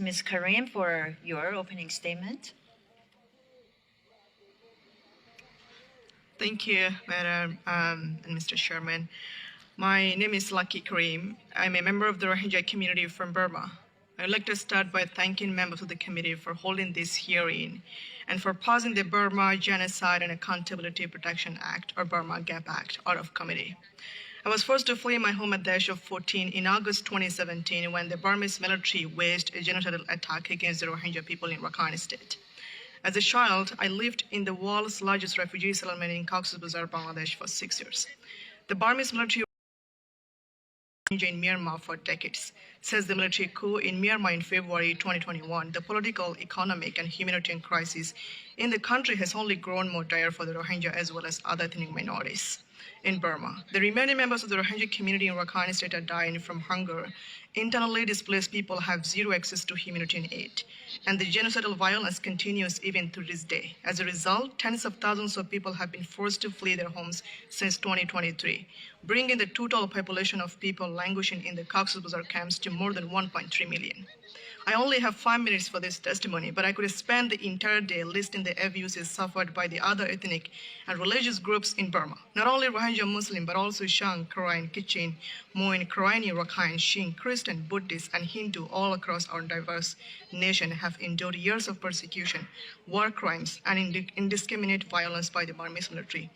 Ms. Karim, for your opening statement. Thank you, Madam and Mr. Chairman. My name is Lucky Karim. I'm a member of the Rohingya community from Burma. I'd like to start by thanking members of the committee for holding this hearing and for passing the Burma Genocide and Accountability Protection Act, or Burma GAP Act, out of committee. I was forced to flee my home at the age of 14 in August 2017 when the Burmese military waged a genocidal attack against the Rohingya people in Rakhine State. As a child, I lived in the world's largest refugee settlement in Cox's Bazar, Bangladesh for 6 years. The Burmese military in Myanmar for decades. Since the military coup in Myanmar in February 2021, the political, economic, and humanitarian crisis in the country has only grown more dire for the Rohingya as well as other ethnic minorities in Burma. The remaining members of the Rohingya community in Rakhine State are dying from hunger. Internally displaced people have zero access to humanitarian aid, and the genocidal violence continues even to this day. As a result, tens of thousands of people have been forced to flee their homes since 2023, bringing the total population of people languishing in the Cox's Bazar camps to more than 1.3 million. I only have 5 minutes for this testimony, but I could spend the entire day listing the abuses suffered by the other ethnic and religious groups in Burma. Not only Rohingya Muslim, but also Sham, Karen, Kachin, Moin, Karenni, Rakhine, Shin, Christian, Buddhist, and Hindu all across our diverse nation have endured years of persecution, war crimes, and indiscriminate violence by the Burmese military.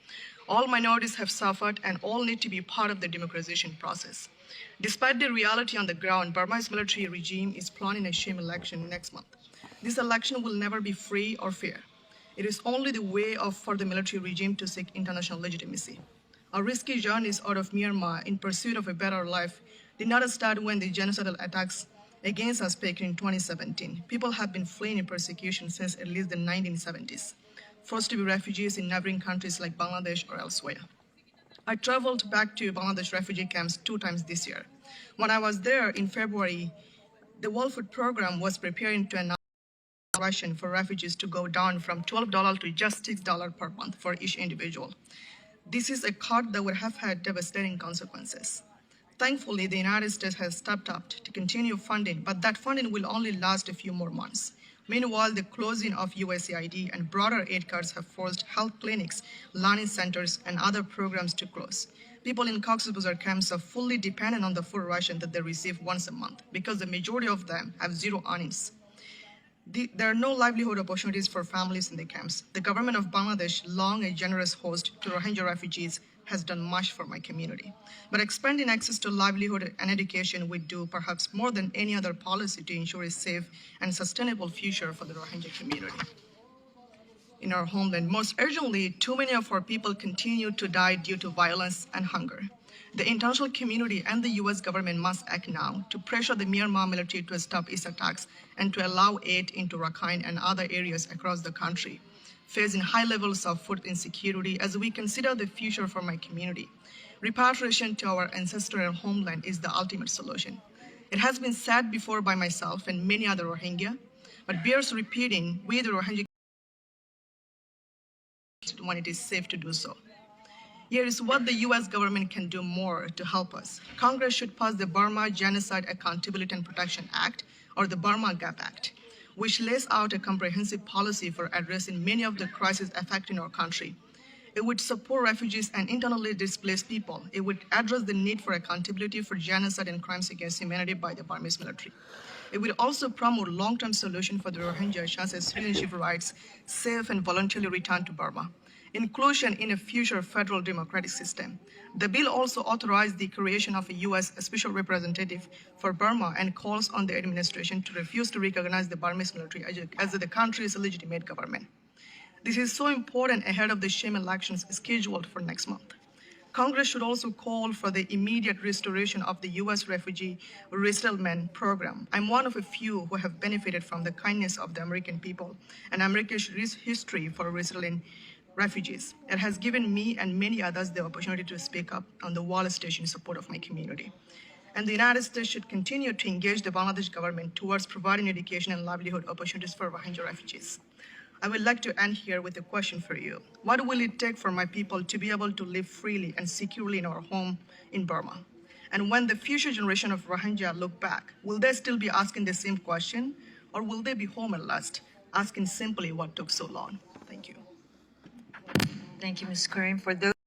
All minorities have suffered and all need to be part of the democratization process. Despite the reality on the ground, Burma's military regime is planning a sham election next month. This election will never be free or fair. It is only the way for the military regime to seek international legitimacy. Our risky journeys out of Myanmar in pursuit of a better life did not start when the genocidal attacks against us began in 2017. People have been fleeing in persecution since at least the 1970s, forced to be refugees in neighboring countries like Bangladesh or elsewhere. I traveled back to Bangladesh refugee camps 2 times this year. When I was there in February, the World Food Program was preparing to announce ration for refugees to go down from $12 to just $6 per month for each individual. This is a cut that would have had devastating consequences. Thankfully, the United States has stepped up to continue funding, but that funding will only last a few more months. Meanwhile, the closing of USAID and broader aid cuts have forced health clinics, learning centers, and other programs to close. People in Cox's Bazar camps are fully dependent on the food ration that they receive once a month because the majority of them have zero earnings. There are no livelihood opportunities for families in the camps. The government of Bangladesh, long a generous host to Rohingya refugees, has done much for my community. But expanding access to livelihood and education would do perhaps more than any other policy to ensure a safe and sustainable future for the Rohingya community in our homeland. Most urgently, too many of our people continue to die due to violence and hunger. The international community and the US government must act now to pressure the Myanmar military to stop its attacks and to allow aid into Rakhine and other areas across the country facing high levels of food insecurity as we consider the future for my community. Repatriation to our ancestral homeland is the ultimate solution. It has been said before by myself and many other Rohingya, but bears repeating, we the Rohingya when it is safe to do so. Here is what the US government can do more to help us. Congress should pass the Burma Genocide Accountability and Protection Act, or the Burma GAP Act, which lays out a comprehensive policy for addressing many of the crises affecting our country. It would support refugees and internally displaced people. It would address the need for accountability for genocide and crimes against humanity by the Burmese military. It will also promote long-term solutions for the Rohingya, such as citizenship rights, safe and voluntarily return to Burma, inclusion in a future federal democratic system. The bill also authorized the creation of a U.S. Special Representative for Burma and calls on the administration to refuse to recognize the Burmese military as the country's legitimate government. This is so important ahead of the sham elections scheduled for next month. Congress should also call for the immediate restoration of the U.S. refugee resettlement program. I'm one of a few who have benefited from the kindness of the American people and America's history for resettling refugees. It has given me and many others the opportunity to speak up on the wall stage in support of my community. And the United States should continue to engage the Bangladesh government towards providing education and livelihood opportunities for Rohingya refugees. I would like to end here with a question for you. What will it take for my people to be able to live freely and securely in our home in Burma? And when the future generation of Rohingya look back, will they still be asking the same question? or will they be home at last? Asking simply what took so long. Thank you. Thank you, Ms. Karim. For those